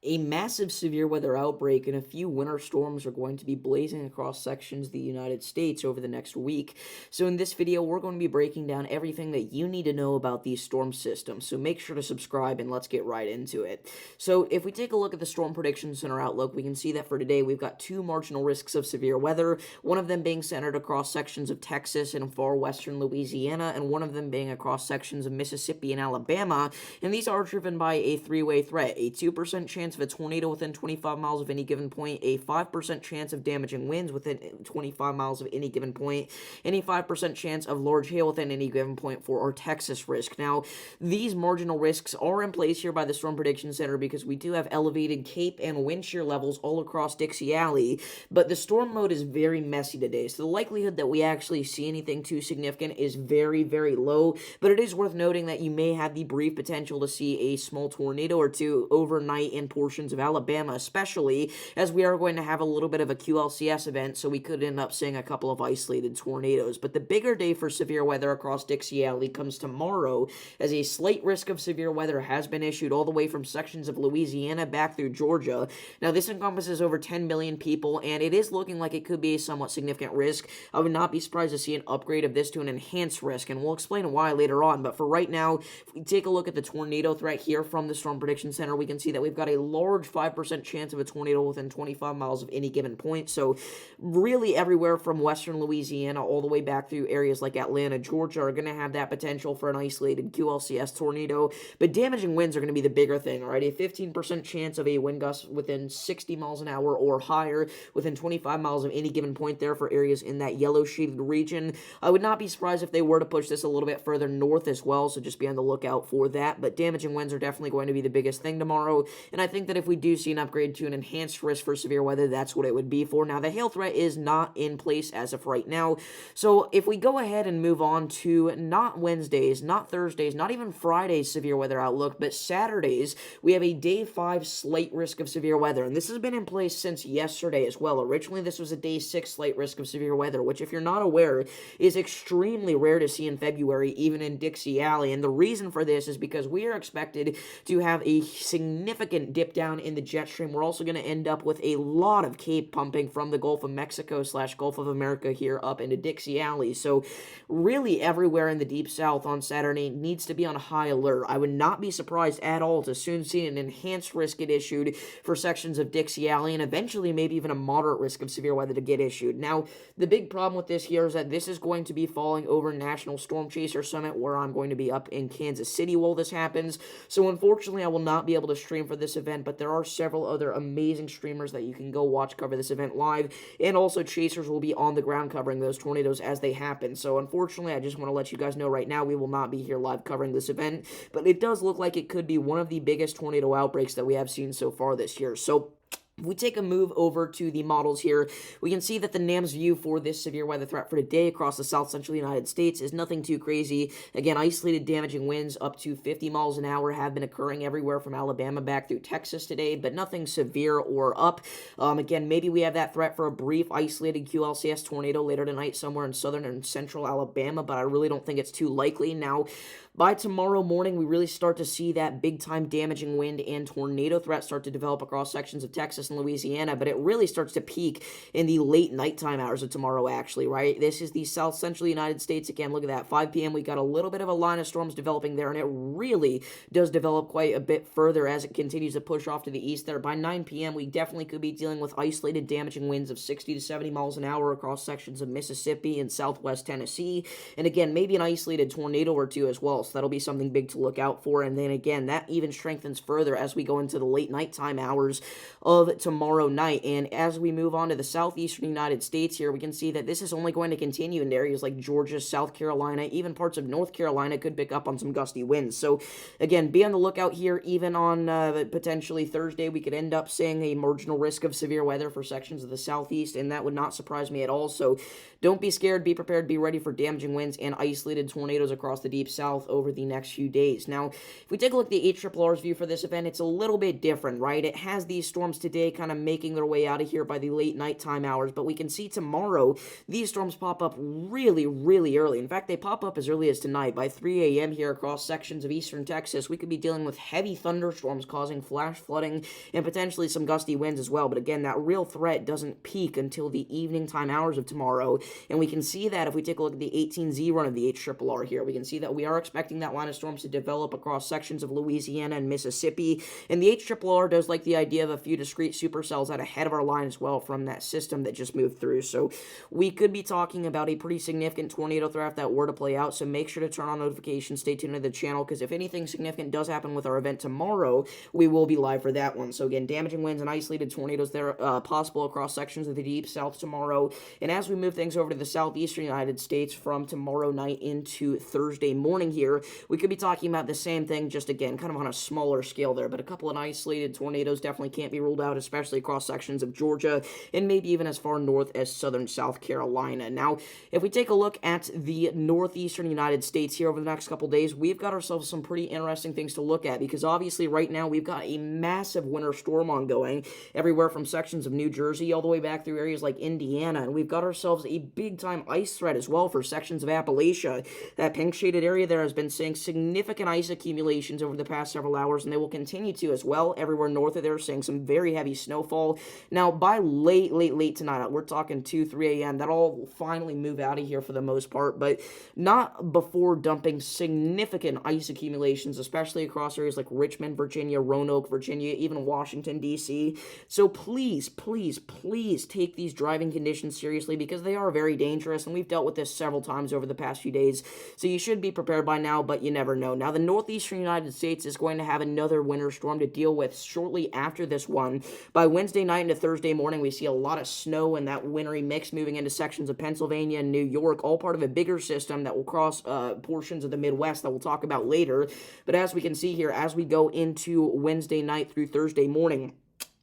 A massive severe weather outbreak and a few winter storms are going to be blazing across sections of the United States over the next week. So in this video, we're going to be breaking down everything that you need to know about these storm systems. So make sure to subscribe and let's get right into it. So if we take a look at the Storm Prediction Center outlook, we can see that for today, we've got two marginal risks of severe weather, one of them being centered across sections of Texas and far western Louisiana, and one of them being across sections of Mississippi and Alabama. And these are driven by a three-way threat: a 2% chance of a tornado within 25 miles of any given point, a 5% chance of damaging winds within 25 miles of any given point, and a 5% chance of large hail within any given point for our Texas risk. Now, these marginal risks are in place here by the Storm Prediction Center because we do have elevated cape and wind shear levels all across Dixie Alley, but the storm mode is very messy today, so the likelihood that we actually see anything too significant is very, very low, but it is worth noting that you may have the brief potential to see a small tornado or two overnight in portions of Alabama, especially as we are going to have a little bit of a QLCS event, so we could end up seeing a couple of isolated tornadoes. But the bigger day for severe weather across Dixie Alley comes tomorrow, as a slight risk of severe weather has been issued all the way from sections of Louisiana back through Georgia. Now, this encompasses over 10 million people, and it is looking like it could be a somewhat significant risk. I would not be surprised to see an upgrade of this to an enhanced risk, and we'll explain why later on. But for right now, if we take a look at the tornado threat here from the Storm Prediction Center, we can see that we've got a large 5% chance of a tornado within 25 miles of any given point. So really everywhere from western Louisiana all the way back through areas like Atlanta, Georgia are going to have that potential for an isolated QLCS tornado. But damaging winds are going to be the bigger thing, all right? A 15% chance of a wind gust within 60 miles an hour or higher within 25 miles of any given point there for areas in that yellow shaded region. I would not be surprised if they were to push this a little bit further north as well, so just be on the lookout for that. But damaging winds are definitely going to be the biggest thing tomorrow, and I think that if we do see an upgrade to an enhanced risk for severe weather, that's what it would be for. Now, the hail threat is not in place as of right now, so if we go ahead and move on to not Wednesdays, not Thursdays, not even Friday's severe weather outlook, but Saturdays, we have a day 5 slight risk of severe weather, and this has been in place since yesterday as well. Originally, this was a day 6 slight risk of severe weather, which, if you're not aware, is extremely rare to see in February, even in Dixie Alley, and the reason for this is because we are expected to have a significant dip down in the jet stream. We're also going to end up with a lot of cape pumping from the Gulf of Mexico / Gulf of America here up into Dixie Alley. So really everywhere in the Deep South on Saturday needs to be on high alert. I would not be surprised at all to soon see an enhanced risk get issued for sections of Dixie Alley, and eventually maybe even a moderate risk of severe weather to get issued. Now, the big problem with this here is that this is going to be falling over National Storm Chaser Summit, where I'm going to be up in Kansas City while this happens. So unfortunately, I will not be able to stream for this event, but there are several other amazing streamers that you can go watch cover this event live, and also chasers will be on the ground covering those tornadoes as they happen. So unfortunately, I just want to let you guys know right now, we will not be here live covering this event, but it does look like it could be one of the biggest tornado outbreaks that we have seen so far this year. So if we take a move over to the models here, we can see that the NAM's view for this severe weather threat for today across the south central United States is nothing too crazy. Again, isolated damaging winds up to 50 miles an hour have been occurring everywhere from Alabama back through Texas today, but nothing severe or up. Again, maybe we have that threat for a brief isolated QLCS tornado later tonight somewhere in southern and central Alabama, but I really don't think it's too likely. Now, by tomorrow morning, we really start to see that big-time damaging wind and tornado threat start to develop across sections of Texas and Louisiana, but it really starts to peak in the late nighttime hours of tomorrow, actually, right? This is the south central United States. Again, look at that. 5 p.m., we got a little bit of a line of storms developing there, and it really does develop quite a bit further as it continues to push off to the east there. By 9 p.m., we definitely could be dealing with isolated damaging winds of 60 to 70 miles an hour across sections of Mississippi and southwest Tennessee, and again, maybe an isolated tornado or two as well. So that'll be something big to look out for. And then again, that even strengthens further as we go into the late nighttime hours of tomorrow night. And as we move on to the southeastern United States here, we can see that this is only going to continue in areas like Georgia, South Carolina, even parts of North Carolina could pick up on some gusty winds. So again, be on the lookout here. Even on potentially Thursday, we could end up seeing a marginal risk of severe weather for sections of the southeast, and that would not surprise me at all. So don't be scared, be prepared, be ready for damaging winds and isolated tornadoes across the deep south over the next few days. Now, if we take a look at the HRRR's view for this event, it's a little bit different, right? It has these storms today kind of making their way out of here by the late nighttime hours, but we can see tomorrow these storms pop up really, really early. In fact, they pop up as early as tonight. By 3 a.m. here across sections of eastern Texas, we could be dealing with heavy thunderstorms causing flash flooding and potentially some gusty winds as well. But again, that real threat doesn't peak until the evening time hours of tomorrow, and we can see that if we take a look at the 18Z run of the HRRR here, we can see that we are expecting that line of storms to develop across sections of Louisiana and Mississippi, and the HRRR does like the idea of a few discrete supercells out ahead of our line as well from that system that just moved through. So we could be talking about a pretty significant tornado threat if that were to play out, so make sure to turn on notifications, stay tuned to the channel, because if anything significant does happen with our event tomorrow, we will be live for that one. So again, damaging winds and isolated tornadoes there possible across sections of the deep south tomorrow, and as we move things over to the southeastern United States from tomorrow night into Thursday morning here, we could be talking about the same thing, just again, kind of on a smaller scale there, but a couple of isolated tornadoes definitely can't be ruled out, especially across sections of Georgia, and maybe even as far north as southern South Carolina. Now, if we take a look at the northeastern United States here over the next couple days, we've got ourselves some pretty interesting things to look at, because obviously right now we've got a massive winter storm ongoing, everywhere from sections of New Jersey all the way back through areas like Indiana, and we've got ourselves a big-time ice threat as well for sections of Appalachia. That pink-shaded area there has been seeing significant ice accumulations over the past several hours, and they will continue to as well. Everywhere north of there, seeing some very heavy snowfall. Now, by late tonight, we're talking 2, 3 a.m., that'll all finally move out of here for the most part, but not before dumping significant ice accumulations, especially across areas like Richmond, Virginia, Roanoke, Virginia, even Washington, D.C. So please, please, please take these driving conditions seriously, because they are very dangerous, and we've dealt with this several times over the past few days, so you should be prepared by now, but you never know. Now, the northeastern United States is going to have another winter storm to deal with shortly after this one. By Wednesday night into Thursday morning, we see a lot of snow and that wintry mix moving into sections of Pennsylvania and New York, all part of a bigger system that will cross portions of the Midwest that we'll talk about later. But as we can see here, as we go into Wednesday night through Thursday morning,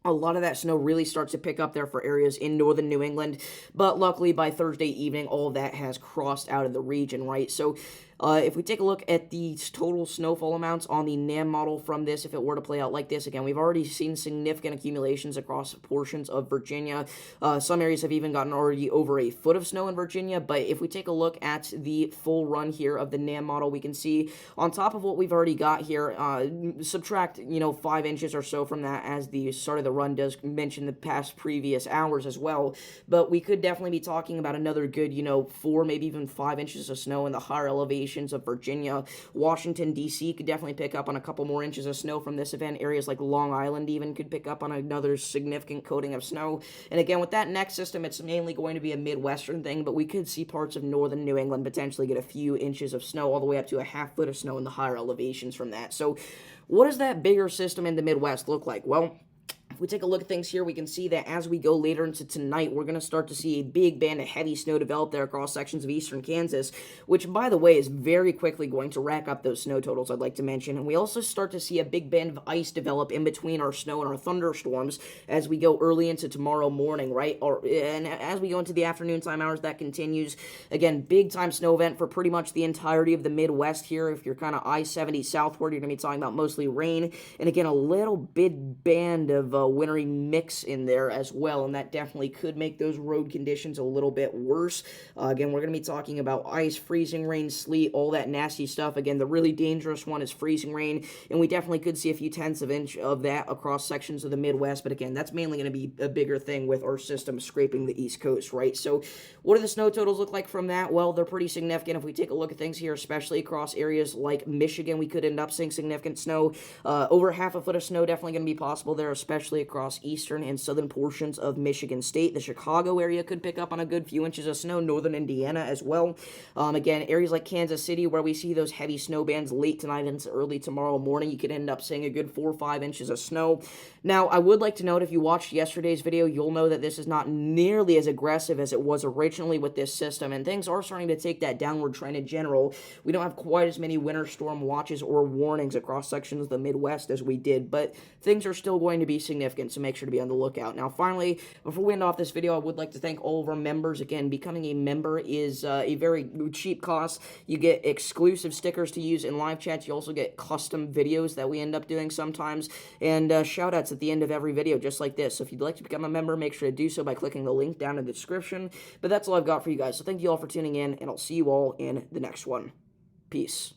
a lot of that snow really starts to pick up there for areas in northern New England, but luckily by Thursday evening, all of that has crossed out of the region, right? So if we take a look at the total snowfall amounts on the NAM model from this, if it were to play out like this, again, we've already seen significant accumulations across portions of Virginia. Some areas have even gotten already over a foot of snow in Virginia, but if we take a look at the full run here of the NAM model, we can see on top of what we've already got here, subtract, 5 inches or so from that, as the start of the run does mention the past previous hours as well, but we could definitely be talking about another good, 4, maybe even 5 inches of snow in the higher elevations of Virginia. Washington, D.C. could definitely pick up on a couple more inches of snow from this event. Areas like Long Island even could pick up on another significant coating of snow. And again, with that next system, it's mainly going to be a Midwestern thing, but we could see parts of northern New England potentially get a few inches of snow, all the way up to a half foot of snow in the higher elevations from that. So what does that bigger system in the Midwest look like? Well, if we take a look at things here, we can see that as we go later into tonight, we're going to start to see a big band of heavy snow develop there across sections of eastern Kansas, which, by the way, is very quickly going to rack up those snow totals I'd like to mention. And we also start to see a big band of ice develop in between our snow and our thunderstorms as we go early into tomorrow morning, right? And as we go into the afternoon time hours, that continues. Again, big time snow event for pretty much the entirety of the Midwest here. If you're kind of I-70 southward, you're going to be talking about mostly rain. And again, a little big band of wintry mix in there as well, and that definitely could make those road conditions a little bit worse. Again, we're going to be talking about ice, freezing rain, sleet, all that nasty stuff. Again, the really dangerous one is freezing rain, and we definitely could see a few tenths of inch of that across sections of the Midwest, but again, that's mainly going to be a bigger thing with our system scraping the East Coast, right? So what do the snow totals look like from that? Well, they're pretty significant. If we take a look at things here, especially across areas like Michigan, we could end up seeing significant snow. Over half a foot of snow definitely going to be possible there, especially across eastern and southern portions of Michigan State. The Chicago area could pick up on a good few inches of snow, northern Indiana as well. Again, areas like Kansas City, where we see those heavy snow bands late tonight into early tomorrow morning, you could end up seeing a good 4 or 5 inches of snow. Now, I would like to note, if you watched yesterday's video, you'll know that this is not nearly as aggressive as it was originally with this system, and things are starting to take that downward trend in general. We don't have quite as many winter storm watches or warnings across sections of the Midwest as we did, but things are still going to be significant significant, so make sure to be on the lookout. Now, finally, before we end off this video, I would like to thank all of our members. Again, becoming a member is a very cheap cost. You get exclusive stickers to use in live chats. You also get custom videos that we end up doing sometimes, and shout-outs at the end of every video, just like this. So if you'd like to become a member, make sure to do so by clicking the link down in the description. But that's all I've got for you guys, so thank you all for tuning in, and I'll see you all in the next one. Peace.